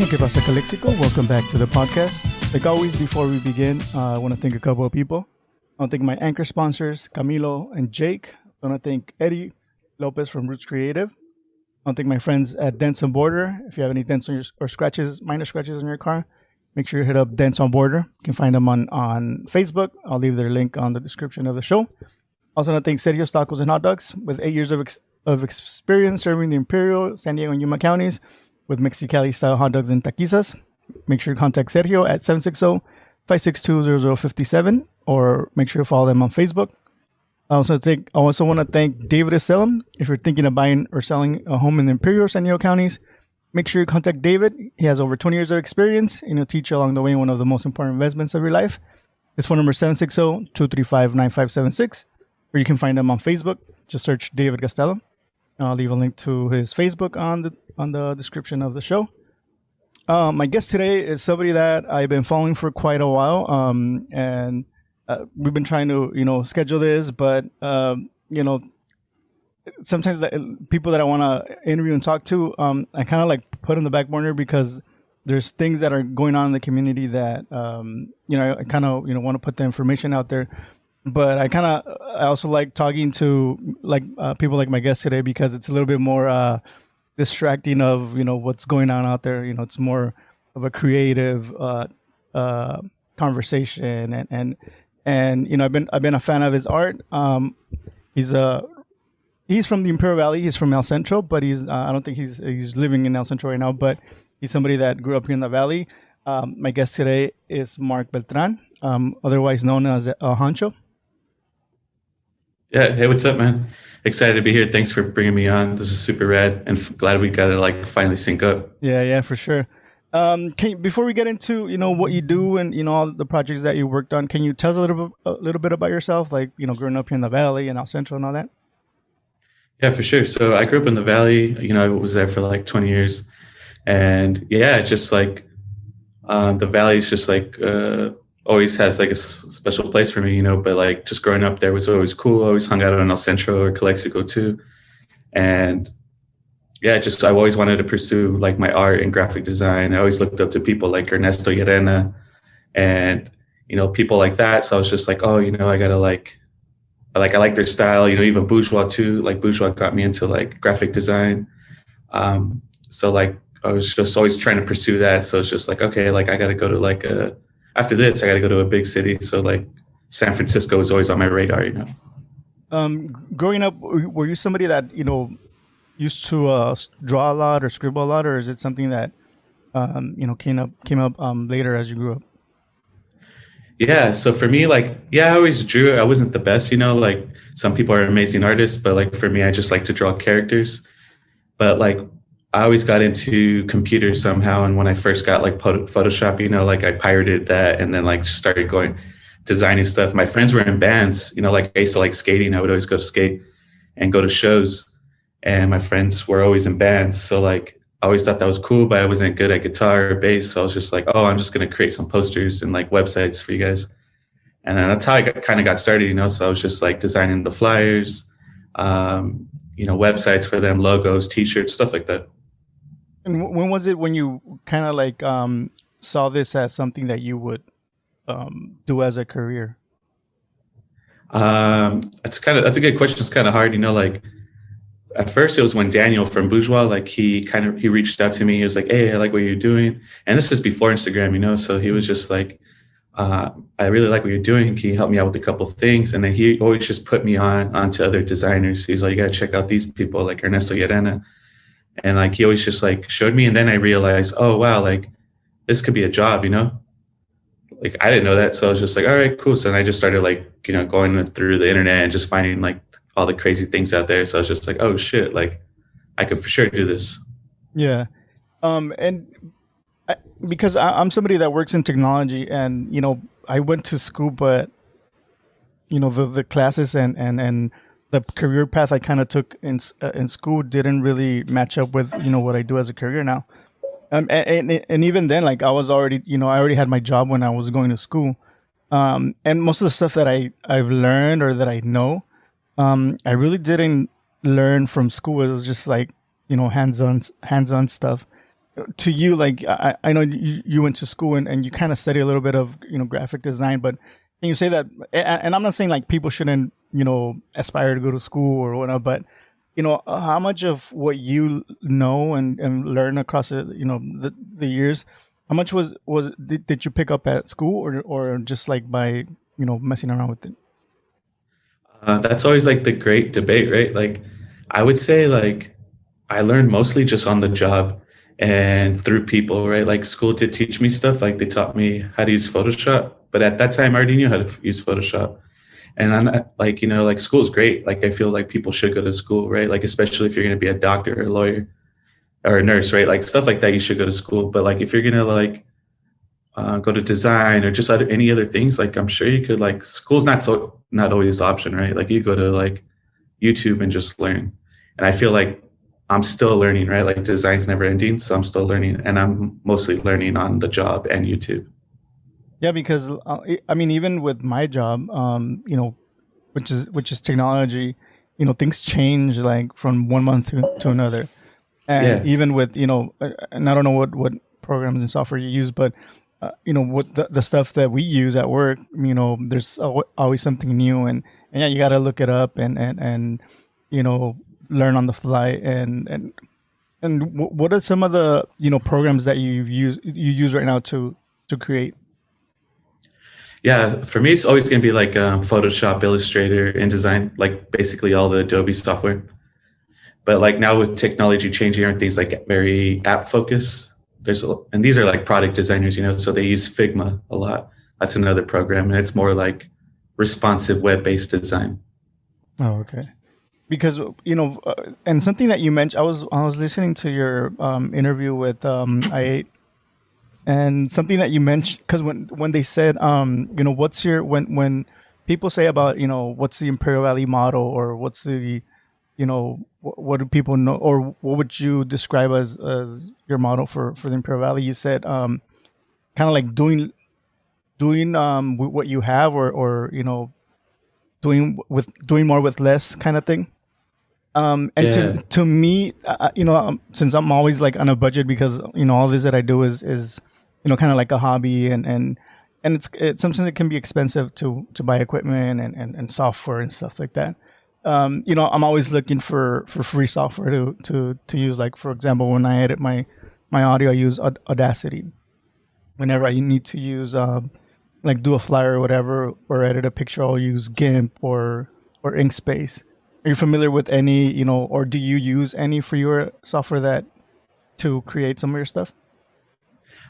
Hey, ¿qué pasa, Calexico? Welcome back to the podcast. Like always, before we begin, I want to thank a couple of people. I want to thank my anchor sponsors, Camilo and Jake. I want to thank Eddie Lopez from Roots Creative. I want to thank my friends at Dents on Border. If you have any dents on your, or scratches, minor scratches on your car, make sure you hit up Dents on Border. You can find them on Facebook. I'll leave their link on the description of the show. Also, want to thank Sergio Tacos and Hotdogs. With 8 years of experience serving the Imperial, San Diego, and Yuma counties with Mexicali style hot dogs and taquizas. Make sure you contact Sergio at 760-562-0057 or make sure to follow them on Facebook. I also want to thank David Gastelum. If you're thinking of buying or selling a home in the Imperial or San Diego counties, make sure you contact David. He has over 20 years of experience and he'll teach you along the way one of the most important investments of your life. His phone number is 760-235-9576, or you can find him on Facebook. Just search David Gastelum. I'll leave a link to his Facebook on the description of the show. My guest today is somebody that I've been following for quite a while, and we've been trying to schedule this, but sometimes people that I want to interview and talk to, I kind of like put in the back burner because there's things that are going on in the community that I kind of want to put the information out there. But I also like talking to people like my guest today because it's a little bit more distracting of what's going on out there. It's more of a creative conversation, and I've been a fan of his art. He's from the Imperial Valley. He's from El Centro, but I don't think he's living in El Centro right now. But he's somebody that grew up here in the Valley. My guest today is Mark Beltran, otherwise known as Honcho. Yeah. Hey, what's up, man? Excited to be here. Thanks for bringing me on. This is super rad, and glad we got to finally sync up. Yeah, for sure. Before we get into what you do and all the projects that you worked on, can you tell us a little bit about yourself, growing up here in the Valley and El Centro and all that? Yeah, for sure. So I grew up in the Valley. I was there for 20 years, and yeah, just the Valley is just always has a special place for me, but just growing up there was always cool. I always hung out in El Centro or Calexico too. And yeah, I've always wanted to pursue my art and graphic design. I always looked up to people like Ernesto Llerena and, people like that. So I was just I gotta I like their style, even Bourgeois too. Bourgeois got me into graphic design. So I was just always trying to pursue that. So it's just okay, I gotta go to after this, I got to go to a big city. So San Francisco was always on my radar, Growing up, were you somebody that, used to draw a lot or scribble a lot, or is it something that, came up later as you grew up? Yeah. So for me, I always drew. I wasn't the best, some people are amazing artists, but for me, I just like to draw characters. But I always got into computers somehow. And when I first got Photoshop, I pirated that and then just started designing stuff. My friends were in bands, I used to skating. I would always go to skate and go to shows. And my friends were always in bands. So I always thought that was cool, but I wasn't good at guitar or bass. So I was just I'm just going to create some posters and websites for you guys. And then that's how I kind of got started, So I was just designing the flyers, websites for them, logos, t-shirts, stuff like that. And when was it when you kind of saw this as something that you would do as a career? That's a good question. It's kind of hard, at first it was when Daniel from Bourgeois, he reached out to me. He was hey, I like what you're doing. And this is before Instagram, so he was just I really like what you're doing. Can you help me out with a couple of things? And then he always just put me onto other designers. He's you got to check out these people like Ernesto Llerena. And he always just showed me. And then I realized, oh, wow, this could be a job, I didn't know that. So I was just all right, cool. So then I just started going through the internet and just finding all the crazy things out there. So I was just oh shit, I could for sure do this. Yeah. Because I'm somebody that works in technology and, I went to school, but, the classes and the career path I kind of took in school didn't really match up with, what I do as a career now. And even then, I was already, I already had my job when I was going to school. And most of the stuff that I've learned or that I know, I really didn't learn from school. It was just hands-on stuff. to you, like I know you went to school and you kind of study a little bit of graphic design, but can you say that? And I'm not saying like people shouldn't aspire to go to school or whatnot, but how much of what you know and learn across the years, how much did you pick up at school or just like by messing around with it? That's always like the great debate, right? Like, I would say like I learned mostly just on the job and through people, right? Like school did teach me stuff, like they taught me how to use Photoshop, but at that time I already knew how to use Photoshop. And I'm not like, like school's great. Like I feel like people should go to school, right? Like especially if you're going to be a doctor or a lawyer or a nurse, right? Like stuff like that, you should go to school. But like if you're going to like go to design or just any other things, like I'm sure you could, like school's not always the option, right? Like you go to like YouTube and just learn. And I feel like I'm still learning, right? Like design's never ending, so I'm still learning, and I'm mostly learning on the job and YouTube. Yeah, because I mean, even with my job, which is technology, things change like from one month to another, and Yeah, even with and I don't know what programs and software you use, but what the stuff that we use at work, there's always something new, and yeah, you got to look it up and you know learn on the fly, and what are some of the programs that you use right now to create? yeah. For me, it's always going to be like Photoshop, Illustrator, InDesign, like basically all the Adobe software. But like now with technology changing, aren't things like very app focused? And these are like product designers, so they use Figma a lot. That's another program, and it's more like responsive web-based design. Oh, okay. Because and something that you mentioned, I was listening to your interview with I8, and something that you mentioned, because when they said what's your when people say about what's the Imperial Valley model, or what's the what do people know, or what would you describe as your model for the Imperial Valley? You said kind of like doing what you have, or doing more with less kind of thing. And Yeah. to me, since I'm always like on a budget, because all this that I do is kind of like a hobby, and it's something that can be expensive to buy equipment and software and stuff like that. I'm always looking for free software to use. Like for example, when I edit my audio, I use Audacity. Whenever I need to use like do a flyer or whatever, or edit a picture, I'll use GIMP or Inkspace. Are you familiar with any, or do you use any freeware software that to create some of your stuff?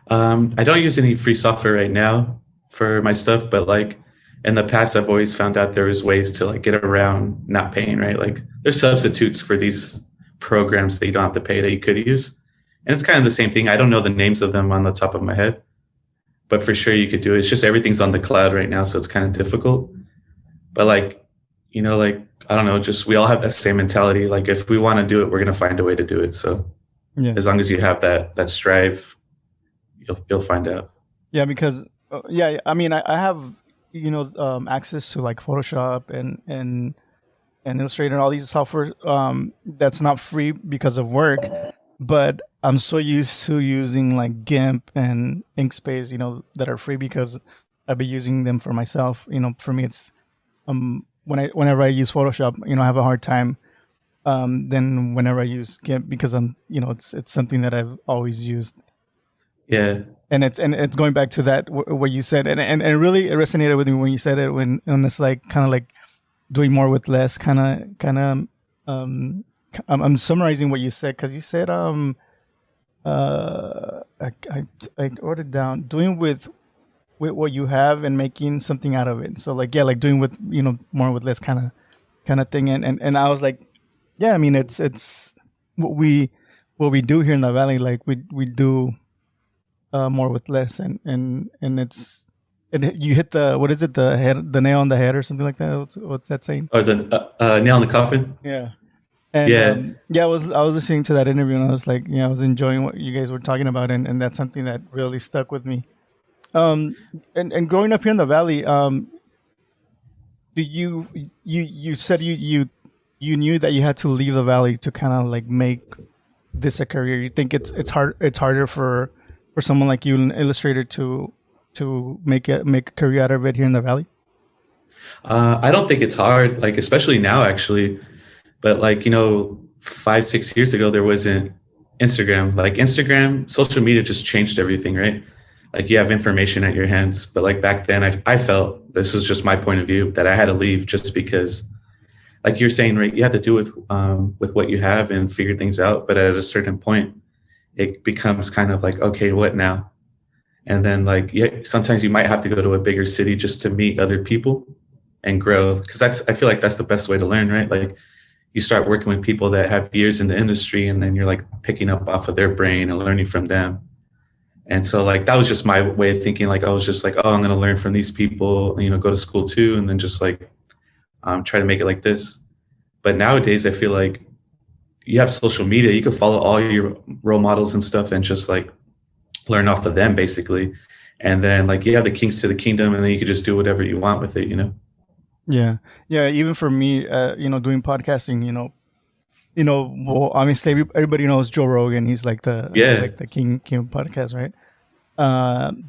I don't use any free software right now for my stuff, but like in the past, I've always found out there was ways to like get around not paying, right? Like there's substitutes for these programs that you don't have to pay that you could use. And it's kind of the same thing. I don't know the names of them on the top of my head, but for sure you could do it. It's just everything's on the cloud right now, so it's kind of difficult. But like, like I don't know, just we all have that same mentality. Like if we want to do it, we're gonna find a way to do it. So Yeah. as long as you have that strive, you'll find out. Yeah, because yeah, I mean, I have access to like Photoshop and Illustrator and all these software that's not free because of work, but I'm so used to using like GIMP and Inkspace, that are free because I've been using them for myself. For me, it's whenever I use Photoshop, I have a hard time. Then whenever I use GIMP, because it's something that I've always used. Yeah. And it's going back to that what you said, and really it resonated with me when you said it, when it's like kind of like doing more with less, kind of. I'm summarizing what you said, because you said I wrote it down, doing with what you have and making something out of it. So like, yeah, like doing with more with less kind of thing, and I was like, yeah, I mean it's what we do here in the valley. Like we do more with less, and it's you hit the, what is it, the nail on the head or something like that. What's that saying? Or the nail in the coffin. Yeah. And Yeah. yeah, I was listening to that interview, and I was like, I was enjoying what you guys were talking about, and that's something that really stuck with me. And growing up here in the valley, do you said you knew that you had to leave the valley to kind of like make this a career? You think it's harder for someone like you, an illustrator, to make a career out of it here in the Valley? I don't think it's hard, like especially now actually, but like 5-6 years ago there wasn't Instagram. Like Instagram, social media just changed everything, right? Like you have information at your hands, but like back then I felt, this is just my point of view, that I had to leave just because, like you're saying, right, you have to do with what you have and figure things out, but at a certain point it becomes kind of like, okay, what now? And then like, yeah, sometimes you might have to go to a bigger city just to meet other people and grow, because I feel like that's the best way to learn, right? Like you start working with people that have years in the industry, and then you're like picking up off of their brain and learning from them. And so like that was just my way of thinking. Like I was just like, oh, I'm going to learn from these people, go to school too, and then just like try to make it like this. But nowadays I feel like you have social media, you can follow all your role models and stuff and just like learn off of them basically. And then like you have the kings to the kingdom, and then you can just do whatever you want with it, Yeah, yeah. Even for me, doing podcasting, well, obviously everybody knows Joe Rogan. He's like the king of podcast, right?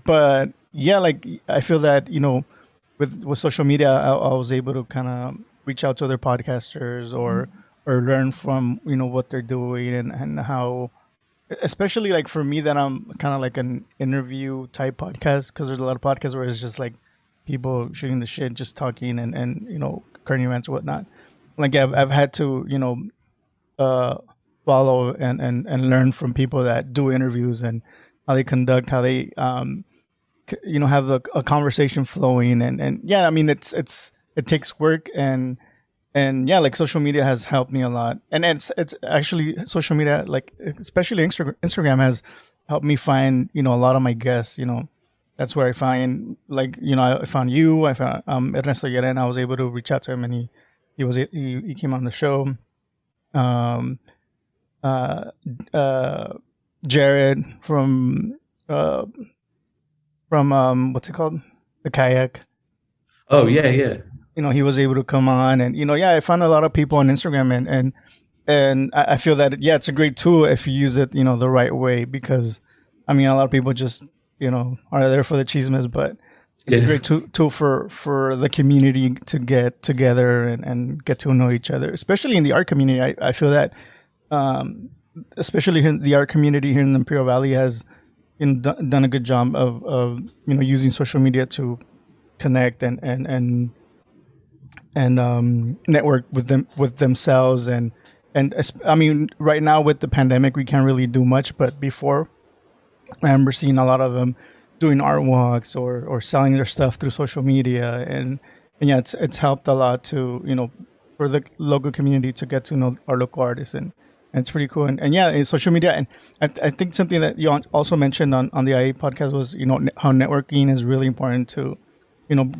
But yeah, like I feel that with social media, I was able to kind of reach out to other podcasters or learn from what they're doing and how, especially like for me, that I'm kind of like an interview type podcast, because there's a lot of podcasts where it's just like people shooting the shit, just talking and current events or whatnot. Like I've had to follow and learn from people that do interviews and how they conduct, how they have a conversation flowing, and yeah, I mean it takes work, and yeah, like social media has helped me a lot, and it's actually social media, like especially Instagram has helped me find a lot of my guests. That's where I find, like, I found you, I found Ernesto Yeren. I was able to reach out to him, and he came on the show. Jared from what's it called, the kayak. Oh yeah. He was able to come on, and yeah, I found a lot of people on Instagram, and I feel that, yeah, it's a great tool if you use it the right way, because I mean a lot of people just are there for the chismes, but it's a great tool for the community to get together and get to know each other, especially in the art community. I feel that especially in the art community here in the Imperial Valley has done a good job of using social media to connect and network with themselves, and I mean, right now with the pandemic we can't really do much, but before I remember seeing a lot of them doing art walks or selling their stuff through social media, and yeah, it's helped a lot to for the local community to get to know our local artists, and it's pretty cool. And yeah, in social media, and I think something that you also mentioned on the IA podcast was how networking is really important to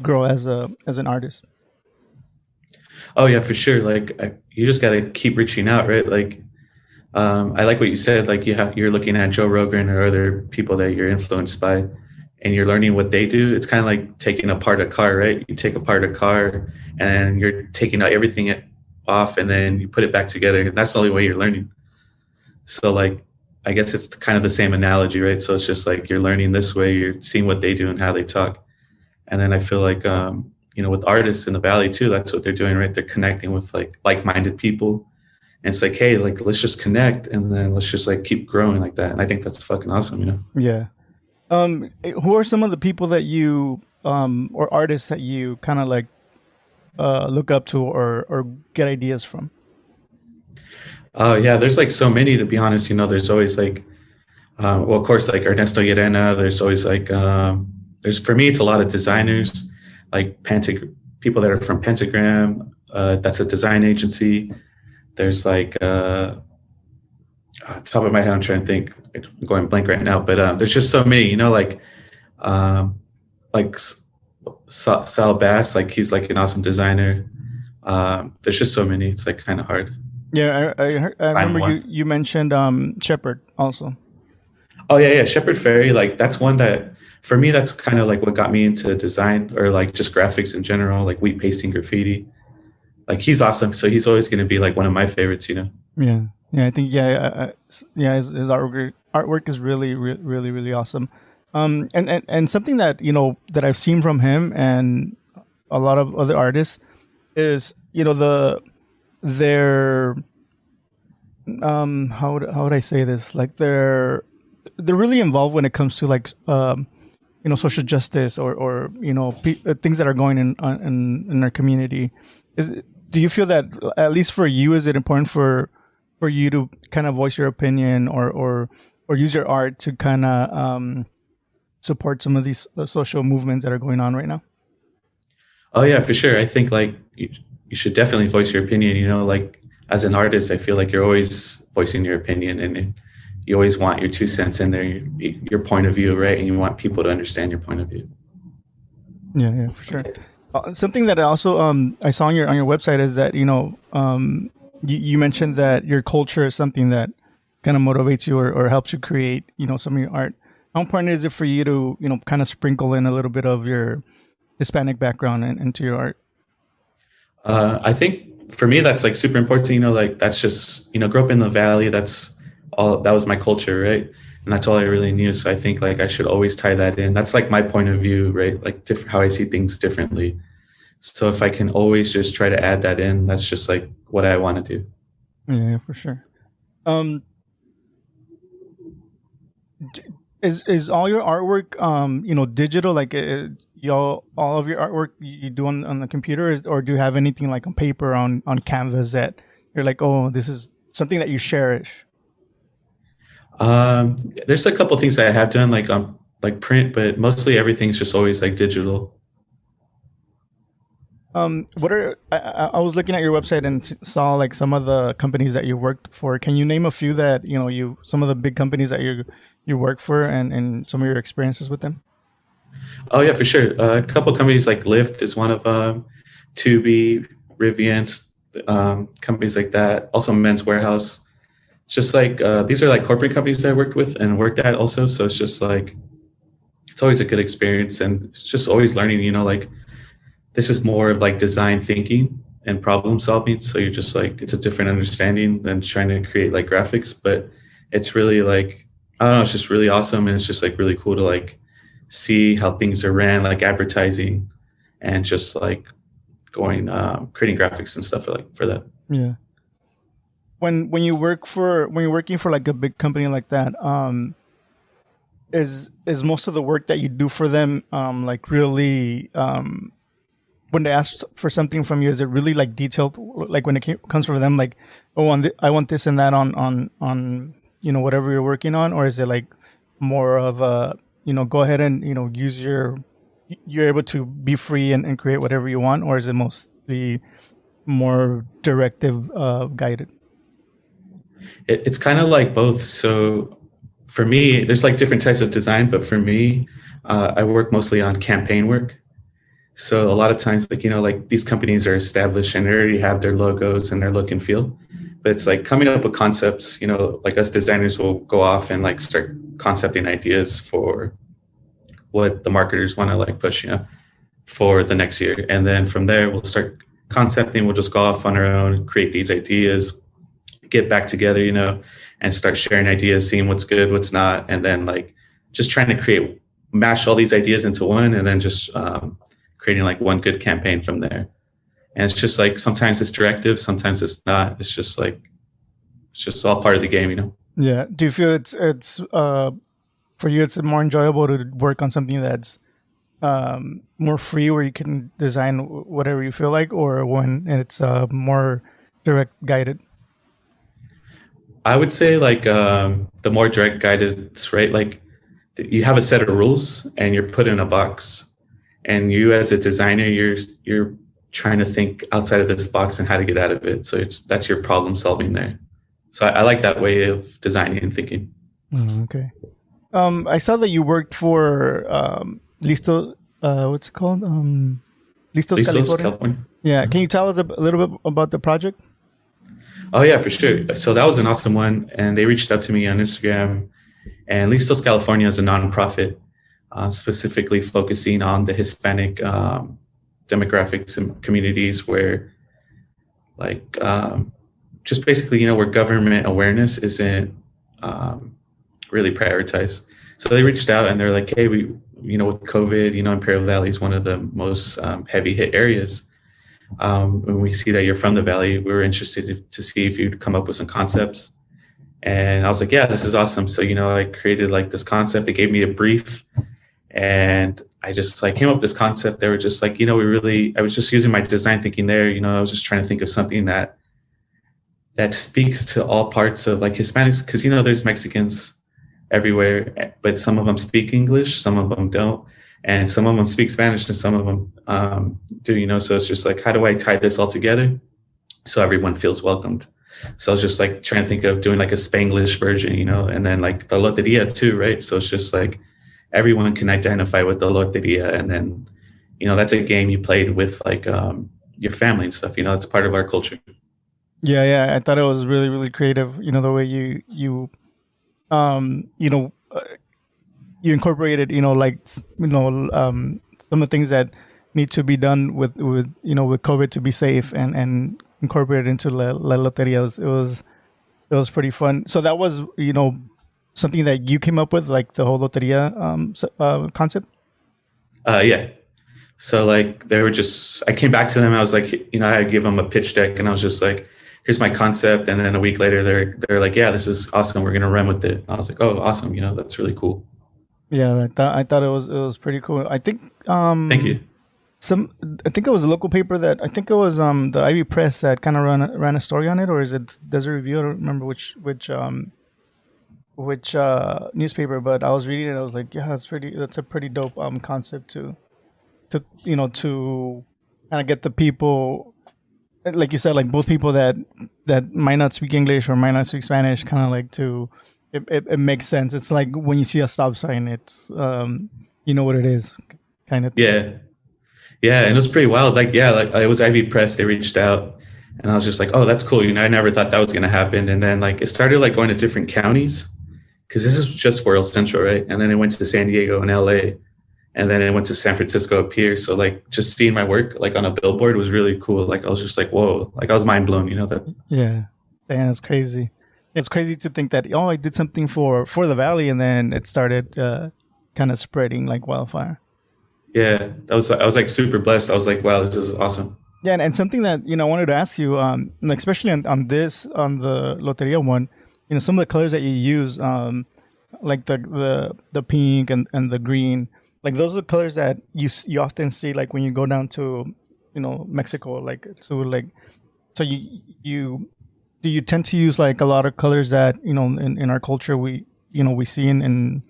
grow as an artist. Oh yeah, for sure. Like you just got to keep reaching out, right? Like I like what you said. Like you're looking at Joe Rogan or other people that you're influenced by, and you're learning what they do. It's kind of like taking apart a car, right? You take apart a car and you're taking out everything off, and then you put it back together. And that's the only way you're learning. So like, I guess it's kind of the same analogy, right? So it's just like you're learning this way, you're seeing what they do and how they talk. And then I feel like, with artists in the Valley too, that's what they're doing, right? They're connecting with like-minded people. And it's like, hey, like, let's just connect, and then let's just like keep growing like that. And I think that's fucking awesome, Yeah. Who are some of the people that you, or artists that you kind of like, look up to or get ideas from? Oh yeah, there's like so many, to be honest. There's always like, well, of course, like Ernesto Llerena. There's always like, for me, it's a lot of designers, like people that are from Pentagram. That's a design agency. There's like, top of my head, I'm trying to think. I'm going blank right now, but there's just so many. Like Sal Bass, like he's like an awesome designer. There's just so many. It's like kind of hard. Yeah, I remember you mentioned Shepherd also. Oh yeah, Shepherd Ferry. Like that's one that for me, that's kind of like what got me into design, or like just graphics in general, like wheat pasting, graffiti. Like he's awesome. So he's always going to be like one of my favorites. Yeah. Yeah, I think yeah, his artwork is really really awesome. And something that that I've seen from him and a lot of other artists is their how would I say this, like they're really involved when it comes to like social justice or things that are going in our community. Is Do you feel that, at least for you, is it important for you to kind of voice your opinion or use your art to kind of support some of these social movements that are going on right now? Oh yeah, for sure. I think like you should definitely voice your opinion. Like as an artist, I feel like you're always voicing your opinion, and you always want your 2 cents in there, your point of view, right? And you want people to understand your point of view. Yeah, for sure. Something that I also I saw on your website is that you mentioned that your culture is something that kind of motivates you or helps you create some of your art. How important is it for you to kind of sprinkle in a little bit of your Hispanic background into your art? I think for me that's like super important. Like that's just grew up in the valley. That's all. That was my culture, right? And that's all I really knew. So I think like I should always tie that in. That's like my point of view, right? Like how I see things differently. So if I can always just try to add that in, that's just like what I want to do. Yeah, for sure. Um, is all your artwork digital? Like all of your artwork you do on the computer, or do you have anything like on paper on canvas that you're like, oh, this is something that you cherish? There's a couple things that I have done like on like print, but mostly everything's just always like digital. What are I was looking at your website and saw like some of the companies that you worked for. Can you name a few that some of the big companies that you work for and some of your experiences with them? Oh yeah, for sure. A couple companies like Lyft is one of them. Tubi, Rivian, companies like that. Also, Men's Warehouse. It's just like these are like corporate companies that I worked with and worked at also. So it's just like it's always a good experience, and it's just always learning. Like this is more of like design thinking and problem solving. So you're just like it's a different understanding than trying to create like graphics, but it's really like I don't know. It's just really awesome, and it's just like really cool to like see how things are ran, like advertising, and just like going creating graphics and stuff for that. Yeah. When you're working for like a big company like that, is most of the work that you do for them like really when they ask for something from you, is it really like detailed, like when comes from them, like, oh, I want this and that on whatever you're working on, or is it like more of a go ahead and use you're able to be free and create whatever you want, or is it mostly more directive guided? It's kind of like both. So for me, there's like different types of design, but for me, I work mostly on campaign work. So a lot of times, like, like these companies are established and they already have their logos and their look and feel, but it's like coming up with concepts, like us designers will go off and like start concepting ideas for what the marketers want to like push, for the next year. And then from there, we'll start concepting. We'll just go off on our own, create these ideas, get back together, and start sharing ideas, seeing what's good, what's not. And then like just trying to mash all these ideas into one, and then just creating like one good campaign from there. And it's just like, sometimes it's directive, sometimes it's not. It's just like, it's just all part of the game. Yeah. Do you feel it's for you, it's more enjoyable to work on something that's more free, where you can design whatever you feel like, or when it's more direct guided? I would say like the more direct guidance, right? Like you have a set of rules and you're put in a box, and you as a designer, you're trying to think outside of this box and how to get out of it. So that's your problem solving there. So I like that way of designing and thinking. Okay. I saw that you worked for Listo. What's it called? Listos, California. Yeah. Can you tell us a little bit about the project? Oh yeah, for sure. So that was an awesome one, and they reached out to me on Instagram. And Listos California is a nonprofit, specifically focusing on the Hispanic demographics and communities where, like, just basically, where government awareness isn't um, really prioritized. So they reached out and they're like, hey, with COVID, Imperial Valley is one of the most heavy hit areas. When we see that you're from the Valley, we were interested to see if you'd come up with some concepts. And I was like, yeah, this is awesome. So, I created like this concept. They gave me a brief and I just like came up with this concept. They were just like, I was just using my design thinking there, I was just trying to think of something that speaks to all parts of like Hispanics. Cause there's Mexicans everywhere, but some of them speak English, some of them don't. And some of them speak Spanish and some of them do, so it's just like, how do I tie this all together so everyone feels welcomed? So I was just like trying to think of doing like a Spanglish version, and then like the loteria too, right? So it's just like everyone can identify with the loteria. And then, that's a game you played with like your family and stuff, it's part of our culture. Yeah. I thought it was really, really creative. The way you you incorporated, some of the things that need to be done with COVID to be safe and incorporated into La Loteria. It was pretty fun. So that was, something that you came up with, like the whole Loteria concept? Yeah. So like I came back to them. I was like, I gave them a pitch deck and I was just like, here's my concept. And then a week later, they're like, yeah, this is awesome. We're going to run with it. I was like, oh, awesome. That's really cool. Yeah, I thought it was pretty cool. I think Thank you. I think it was a local paper that I think it was the Ivy Press that kind of ran a story on it, or is it Desert Review? I don't remember which newspaper, but I was reading it. I was like, yeah, that's a pretty dope concept to kind of get the people, like you said, like both people that might not speak English or might not speak Spanish, kind of like to it makes sense. It's like when you see a stop sign, it's you know what it is, kind of thing. Yeah, and it was pretty wild. Like, yeah, like it was Ivy Press. They reached out, and I was just like, "Oh, that's cool." I never thought that was going to happen. And then like it started like going to different counties, because this is just for El Centro, right? And then it went to San Diego and LA, and then it went to San Francisco up here. So like just seeing my work like on a billboard was really cool. Like I was just like, whoa! Like I was mind blown. That. Yeah, damn, it's crazy. It's crazy to think that I did something for the Valley, and then it started kind of spreading like wildfire. Yeah, I was like super blessed. I was like, wow, this is awesome. Yeah, and something that I wanted to ask you, like, especially on the Loteria one, some of the colors that you use, like the pink and the green, like those are the colors that you often see like when you go down to Mexico, like so do you tend to use like a lot of colors that in our culture we see in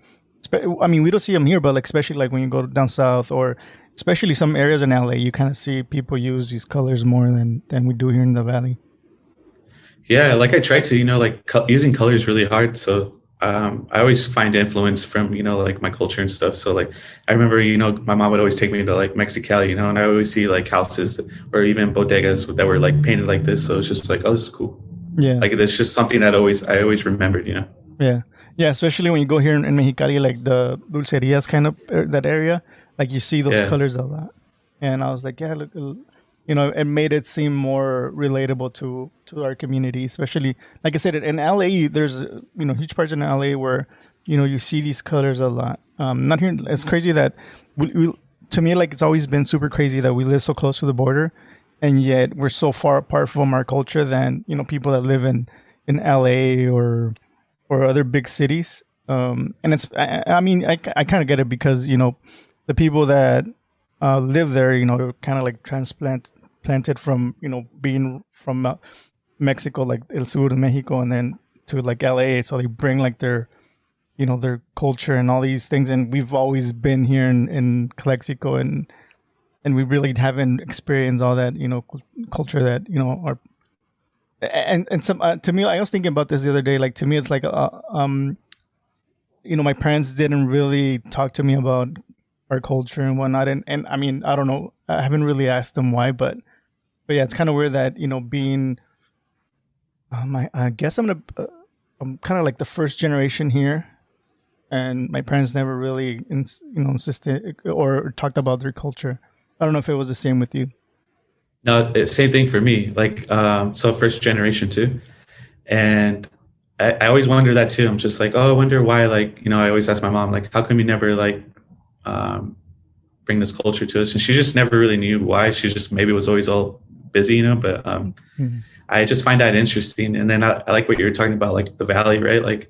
I mean, we don't see them here, but like especially like when you go down south, or especially some areas in LA, you kind of see people use these colors more than we do here in the Valley. Yeah, like I try to, like using color is really hard. So I always find influence from, like my culture and stuff. So like I remember, my mom would always take me to like Mexicali, and I always see like houses or even bodegas that were like painted like this. So it's just like, oh, this is cool. Yeah, like it's just something that I always remembered. Yeah, especially when you go here in Mexicali, like the dulcerias kind of that area, like you see those colors a lot. And I was like, yeah, look, it made it seem more relatable to our community, especially like I said, in LA. There's huge parts in LA where you see these colors a lot. Not here. It's crazy that to me, like it's always been super crazy that we live so close to the border, and yet we're so far apart from our culture than people that live in LA or other big cities. And it's, I mean, I kind of get it because, the people that live there, they're kind of like planted from, being from Mexico, like El Sur, Mexico, and then to like LA. So they bring like their culture and all these things. And we've always been here in Calexico, and we really haven't experienced all that, culture that, our and some to me, I was thinking about this the other day. Like to me, it's like my parents didn't really talk to me about our culture and whatnot. And I mean, I don't know. I haven't really asked them why, but yeah, it's kind of weird that being. I guess I'm kind of like the first generation here, and my parents never really insisted or talked about their culture. I don't know if it was the same with you. No, same thing for me. Like, so first generation too, and I always wonder that too. I'm just like, oh, I wonder why. Like, I always ask my mom, like, how come you never like um, bring this culture to us? And she just never really knew why. She just maybe was always all busy, But Mhm. I just find that interesting. And then I like what you were talking about, like the valley, right? Like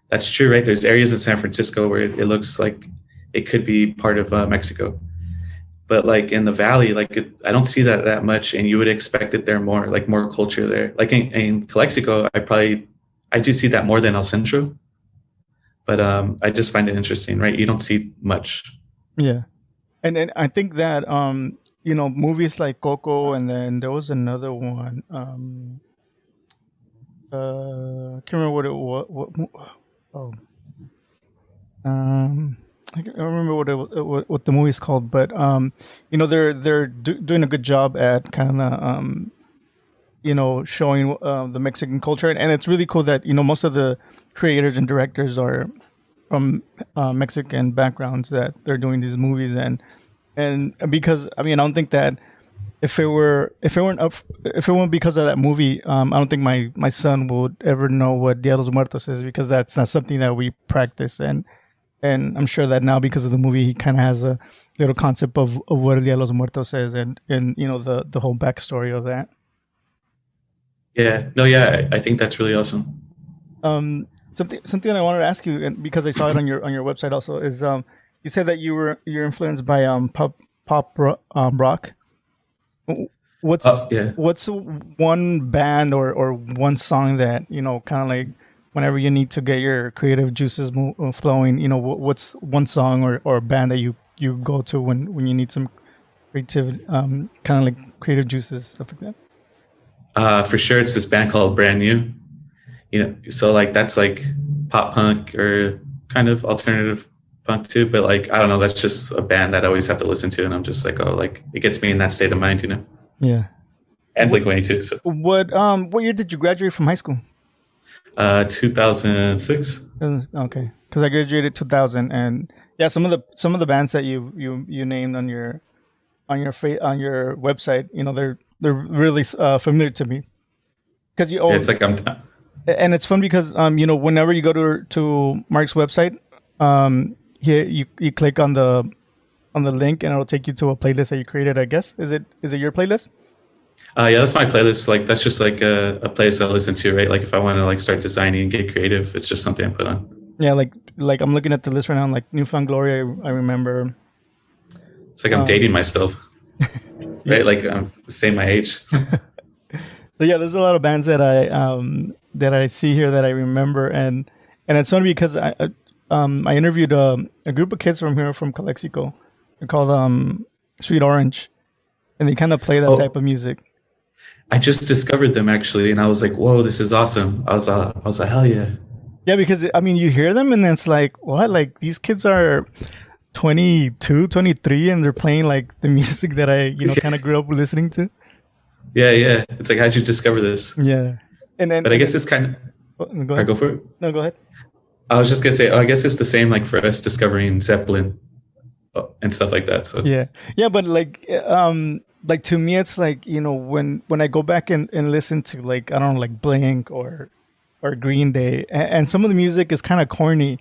that's true, right? There's areas in San Francisco where it looks like it could be part of Mexico, but like in the valley, like I don't see that much, and you would expect it there more, like more culture there. Like in Calexico, I do see that more than El Centro, but I just find it interesting, right? You don't see much. Yeah, and I think that movies like Coco, and then there was another one. I can't remember what it was. Oh, um, I can't remember what the movie's called, but they're doing a good job at kind of showing the Mexican culture, and it's really cool that most of the creators and directors are from Mexican backgrounds that they're doing these movies, and because I mean I don't think that if it weren't because of that movie, I don't think my son would ever know what Dia de los Muertos is, because that's not something that we practice, and I'm sure that now because of the movie he kind of has a little concept of what Dia de los Muertos is, and the whole backstory of that. Yeah, no, yeah, I think that's really awesome. Something I wanted to ask you, and because I saw it on your website also, is you said that you're influenced by rock. What's Yeah. what's one band or one song that kind of like whenever you need to get your creative juices flowing, what's one song or a band that you go to when you need some creative kind of like creative juices, stuff like that? For sure, it's this band called Brand New. So like that's like pop punk or kind of alternative punk too. But like I don't know, that's just a band that I always have to listen to, and I'm just like, oh, like it gets me in that state of mind, Yeah. And Blink-182. So What year did you graduate from high school? 2006. Okay, because I graduated 2000, and yeah, some of the bands that you named on on your website, they're really familiar to me, because Yeah, it's like I'm. and it's fun because whenever you go to Mark's website, you click on the link and it'll take you to a playlist that you created. I guess is it your playlist? Yeah, that's my playlist. Like that's just like a playlist I listen to, right? Like if I want to like start designing and get creative, it's just something I put on. Yeah, like I'm looking at the list right now. Like Newfound Glory, I remember. It's like I'm dating myself, right? Like I'm saying my age. So yeah, there's a lot of bands that I see here that I remember, and it's funny because I interviewed a group of kids from here from Calexico. They're called Sweet Orange, and they kind of play that type of music. I just discovered them actually, and I was like, "Whoa, this is awesome!" I was like, "Hell yeah!" Yeah, because I mean, you hear them, and it's like, what? Like these kids are 22, 23, and they're playing like the music that I kind of grew up listening to. Yeah, yeah. It's like, how'd you discover this? Yeah, but I guess it's kind of. Go ahead. Go for it. No, go ahead. I was just gonna say, I guess it's the same like for us discovering Zeppelin and stuff like that. So yeah, but like to me, it's like when I go back and listen to like I don't know like Blink or Green Day, and some of the music is kind of corny,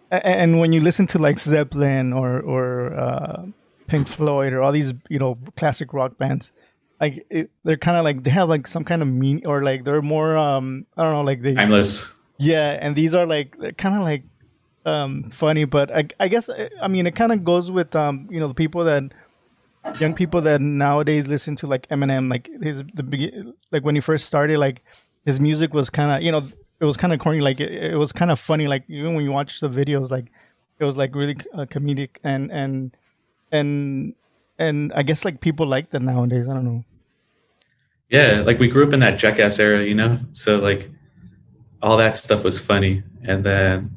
and when you listen to like Zeppelin or Pink Floyd or all these classic rock bands, like they're kind of like they have like some kind of meaning, or like they're more I don't know, like they timeless. Yeah, and these are like they're kind of like funny, but I guess I mean it kind of goes with the people that young people that nowadays listen to like Eminem, like like when he first started, like his music was kind of it was kind of corny, like it was kind of funny, like even when you watch the videos, like it was like really comedic, and I guess like people like that nowadays. I don't know. Yeah, like we grew up in that Jackass era, so like all that stuff was funny, and then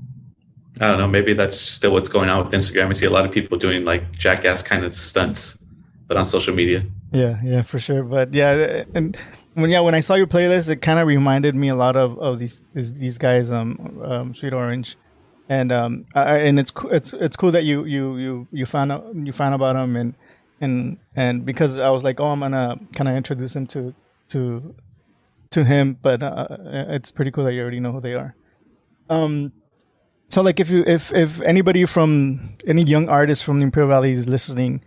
I don't know, maybe that's still what's going on with Instagram. I see a lot of people doing like Jackass kind of stunts, but on social media. Yeah, for sure. But yeah, and when I saw your playlist, it kind of reminded me a lot of these guys, Sweet Orange, and and it's cool that you found about them, and because I was like, oh, I'm gonna kind of introduce him to to him, but it's pretty cool that you already know who they are. Um, so like if anybody from any young artist from the Imperial Valley is listening,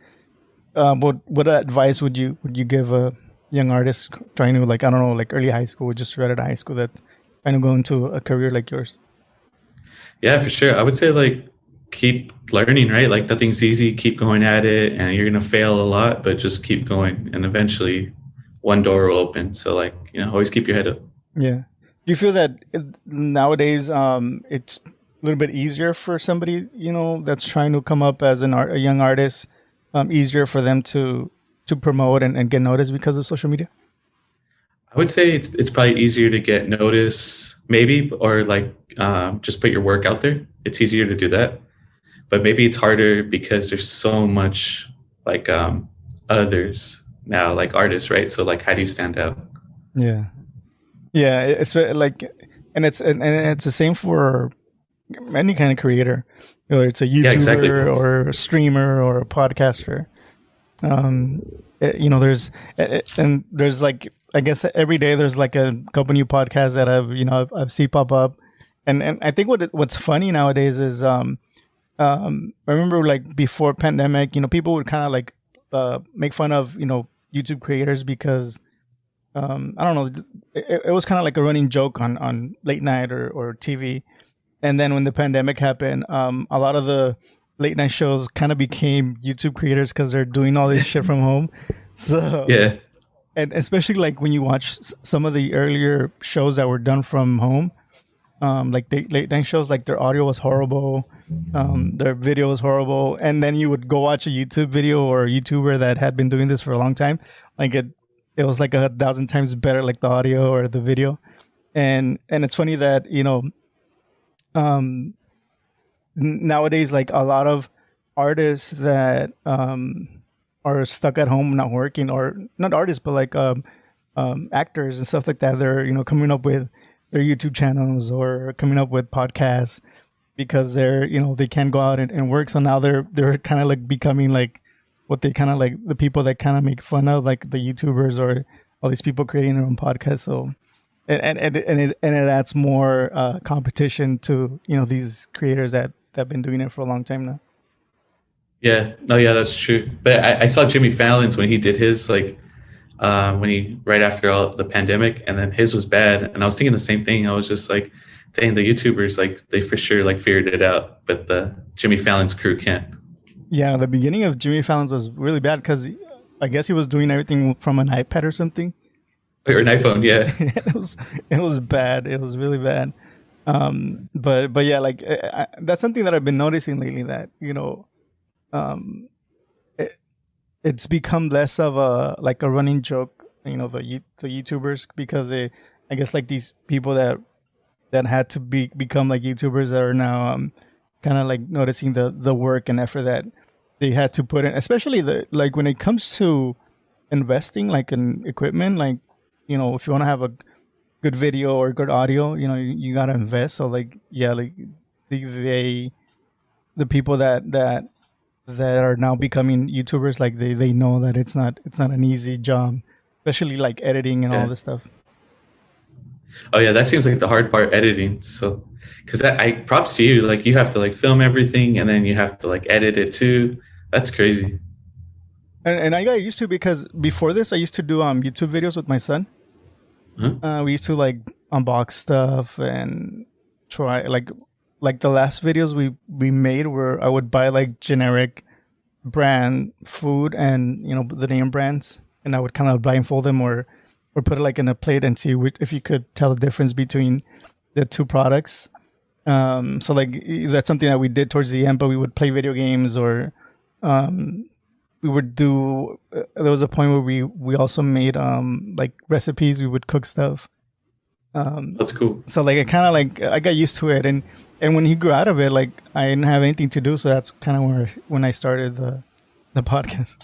what advice would you give a young artist trying to, like, I don't know, like early high school, just right out of high school, that trying to go into a career like yours? Yeah, for sure. I would say like keep learning, right? Like nothing's easy. Keep going at it, and you're gonna fail a lot, but just keep going, and eventually one door will open. So like always keep your head up. Yeah. Do you feel that nowadays it's a little bit easier for somebody, that's trying to come up as a young artist, easier for them to promote and get noticed because of social media? I would say it's probably easier to get notice, maybe, or like just put your work out there. It's easier to do that, but maybe it's harder because there's so much like others now, like artists, right? So like, how do you stand out? Yeah. Yeah, it's like, and it's the same for any kind of creator, whether it's a Yeah, exactly. YouTuber or a streamer or a podcaster. And there's like, I guess every day there's like a couple new podcasts that I've seen pop up, and I think what's funny nowadays is I remember like before pandemic, people would kind of like make fun of YouTube creators because I don't know, it was kind of like a running joke on late night or TV. And then when the pandemic happened, a lot of the late night shows kind of became YouTube creators because they're doing all this shit from home. So Yeah, and especially like when you watch some of the earlier shows that were done from home, like late night shows, like their audio was horrible, their video was horrible, and then you would go watch a YouTube video or a YouTuber that had been doing this for a long time, like it was like 1,000 times better, like the audio or the video. And it's funny that nowadays, like a lot of artists that are stuck at home not working, or not artists but like actors and stuff like that, they're coming up with their YouTube channels or coming up with podcasts because they can't go out and work. So now they're kind of like becoming like what they kind of like, the people that kind of make fun of like the YouTubers or all these people creating their own podcasts. So and it adds more competition to these creators that have been doing it for a long time now. yeah, no, yeah, that's true. But I saw Jimmy Fallon's when he did his, like when he right after all the pandemic, and then his was bad, and I was thinking the same thing. I was just like, dang, the YouTubers, like they for sure like figured it out, but the Jimmy Fallon's crew can't. Yeah, the beginning of Jimmy Fallon's was really bad because I guess he was doing everything from an iPad or something. Or an iPhone, yeah. It was bad. It was really bad. But yeah, like that's something that I've been noticing lately, that um, it, it's become less of a like a running joke. The YouTubers, because I guess like these people that had to become like YouTubers are now kind of like noticing the work and effort that they had to put in, especially the like when it comes to investing like in equipment, like if you want to have a good video or good audio, you gotta invest. So like, yeah, like the people that are now becoming YouTubers, like they know that it's not an easy job, especially like editing and all Yeah. this stuff. Oh yeah, that seems like the hard part, editing. So, because I props to you, like you have to like film everything and then you have to like edit it too. That's crazy. And I got used to, because before this I used to do YouTube videos with my son. Huh? We used to like unbox stuff and try like the last videos we made where I would buy like generic brand food and the name brands, and I would kind of blindfold them or put it like in a plate and see if you could tell the difference between the two products. So like that's something that we did towards the end, but we would play video games, or um, we would do. There was a point where we also made like recipes. We would cook stuff. That's cool. So like I got used to it, and when he grew out of it, like I didn't have anything to do, so that's kind of when I started the podcast.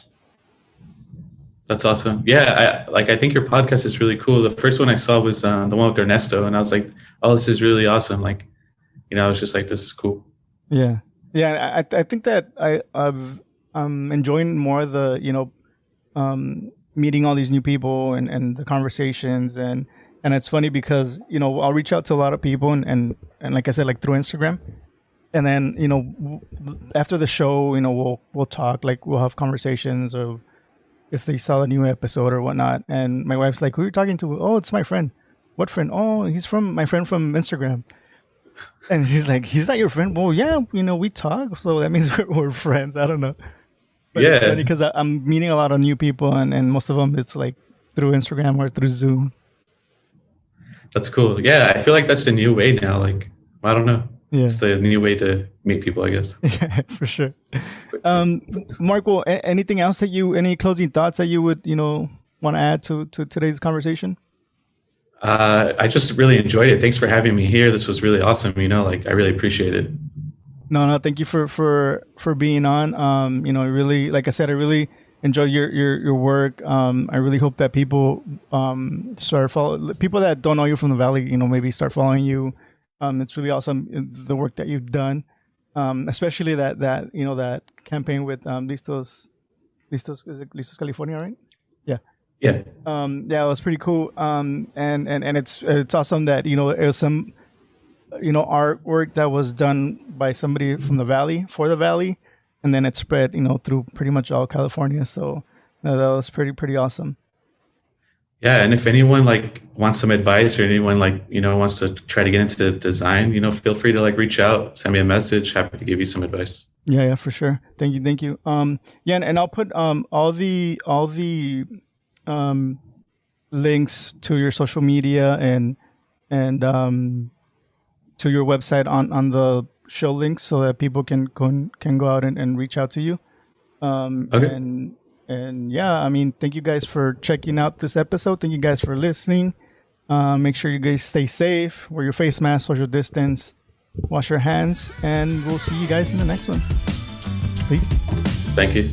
That's awesome. Yeah, I think your podcast is really cool. The first one I saw was the one with Ernesto, and I was like, oh, this is really awesome. Like, I was just like, this is cool. Yeah, yeah. I think that I'm enjoying more the meeting all these new people and the conversations and it's funny because I'll reach out to a lot of people and like I said, like through Instagram, and then after the show, we'll talk, like we'll have conversations of if they saw the new episode or whatnot. And my wife's like, "Who are you talking to?" "Oh, it's my friend." "What friend?" "Oh, he's from my friend from Instagram." And she's like, "He's not your friend?" "Well, yeah, we talk, so that means we're friends." I don't know. But it's funny Yeah, because I'm meeting a lot of new people, and most of them it's like through Instagram or through Zoom. that's cool. Yeah, I feel like that's the new way now. Like, I don't know. Yeah, It's the new way to meet people, I guess. yeah, for sure. Mark, well, anything else any closing thoughts that you would want to add to today's conversation? I just really enjoyed it. Thanks for having me here. This was really awesome. Like I really appreciate it. No, thank you for being on. I really, like I said, I really enjoy your work. I really hope that people start follow people that don't know you from the Valley. Maybe start following you. It's really awesome the work that you've done, especially that campaign with Listos is it Listos California, right? Yeah. Yeah. Yeah, it was pretty cool. And it's awesome that it was some artwork that was done by somebody from the Valley for the Valley, and then it spread through pretty much all California. So that was pretty awesome. Yeah. And if anyone like wants some advice or anyone like, wants to try to get into design, feel free to like reach out, send me a message. Happy to give you some advice. Yeah, for sure. Thank you. Yeah, and I'll put all the links to your social media and to your website on the show links so that people can go out and reach out to you. Okay. And yeah, I mean, thank you guys for checking out this episode. Thank you guys for listening. Make sure you guys stay safe, wear your face mask, social distance, wash your hands, and we'll see you guys in the next one. Peace. Thank you.